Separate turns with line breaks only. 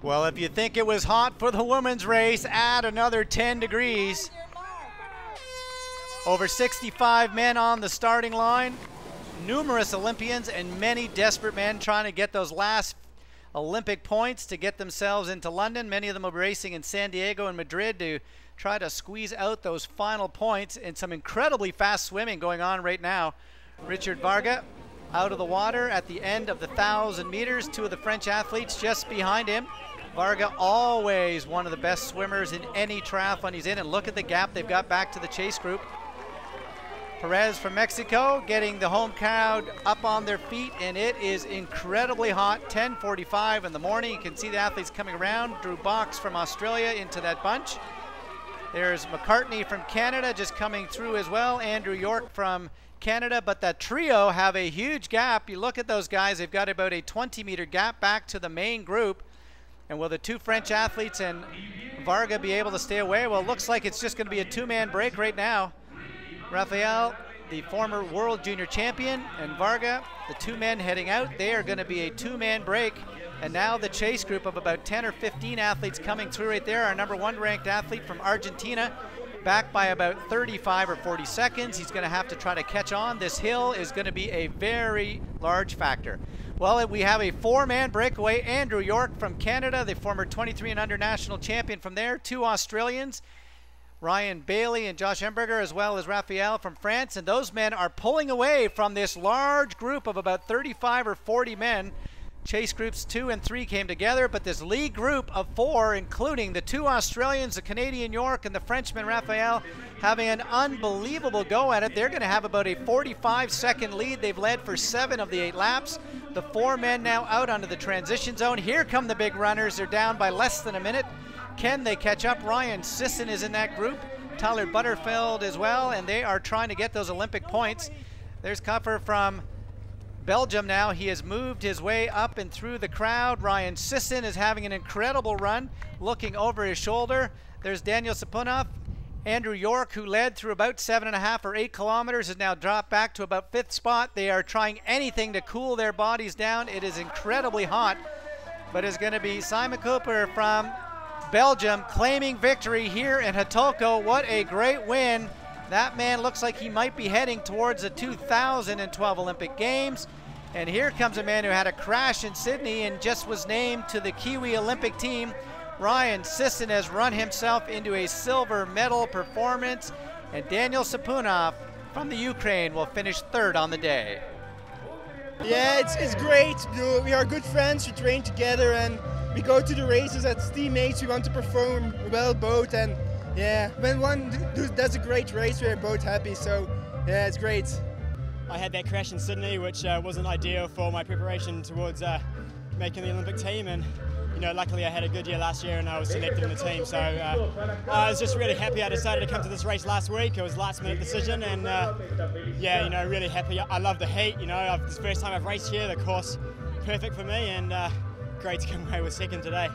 Well, if you think it was hot for the women's race, add another 10 degrees. Over 65 men on the starting line, numerous Olympians and many desperate men trying to get those last Olympic points to get themselves into London. Many of them will be racing in San Diego and Madrid to try to squeeze out those final points, and some incredibly fast swimming going on right now. Richard Varga out of the water at the end of the 1,000 meters. Two of the French athletes just behind him. Varga, always one of the best swimmers in any triathlon he's in, and look at the gap they've got back to the chase group. Perez from Mexico getting the home crowd up on their feet, and it is incredibly hot. 10:45 in the morning. You can see the athletes coming around. Drew Box from Australia into that bunch. There's McCartney from Canada just coming through as well. Andrew York from Canada, but that trio have a huge gap. You look at those guys, they've got about a 20-meter gap back to the main group. And will the two French athletes and Varga be able to stay away? Well, it looks like it's just going to be a two-man break right now. Raphael, the former world junior champion, and Varga, the two men heading out. They are going to be a two-man break. And now the chase group of about 10 or 15 athletes coming through right there. Our number one ranked athlete from Argentina, back by about 35 or 40 seconds. He's going to have to try to catch on. This hill is going to be a very large factor. Well, we have a four-man breakaway. Andrew York from Canada, the former 23 and under national champion from there. Two Australians, Ryan Bailey and Josh Emberger, as well as Raphael from France. And those men are pulling away from this large group of about 35 or 40 men. Chase groups 2 and 3 came together, but this lead group of 4, including the two Australians, the Canadian York and the Frenchman Raphael, having an unbelievable go at it. They're going to have about a 45-second lead. They've led for 7 of the 8 laps. The 4 men now out onto the transition zone. Here come the big runners. They're down by less than a minute. Can they catch up? Ryan Sisson is in that group. Tyler Butterfield as well, and they are trying to get those Olympic points. There's Cuffer from Belgium now. He has moved his way up and through the crowd. Ryan Sisson is having an incredible run, looking over his shoulder. There's Daniel Sapunov. Andrew York, who led through about 7.5 or 8 kilometers, has now dropped back to about 5th spot. They are trying anything to cool their bodies down. It is incredibly hot, but it's going to be Simon De Cuyper from Belgium claiming victory here in Huatulco. What a great win. That man looks like he might be heading towards the 2012 Olympic Games. And here comes a man who had a crash in Sydney and just was named to the Kiwi Olympic team. Ryan Sisson has run himself into a silver medal performance. And Daniel Sapunov from the Ukraine will finish 3rd on the day.
Yeah, it's great. We are good friends, we train together, and we go to the races as teammates. We want to perform well both, and yeah, when one does a great race, we're both happy, so yeah, it's great.
I had that crash in Sydney, which wasn't ideal for my preparation towards making the Olympic team, and you know, luckily I had a good year last year and I was selected in the team, so I was just really happy. I decided to come to this race last week. It was a last minute decision, and yeah, you know, really happy. I love the heat, you know, it's the first time I've raced here, the course perfect for me, and great to come away with 2nd today.